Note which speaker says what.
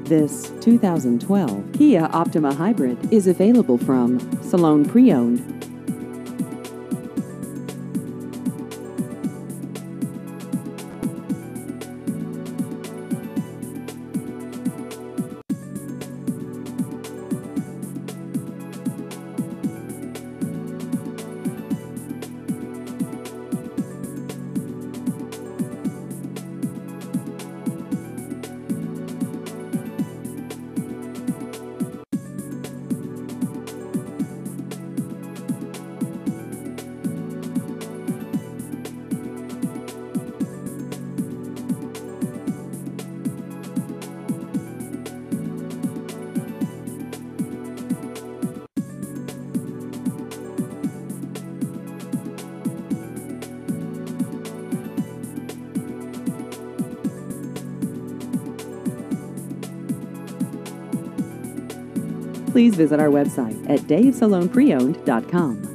Speaker 1: This 2012 Kia Optima Hybrid is available from Salone Pre-Owned. Please visit our website at davesalonepreowned.com.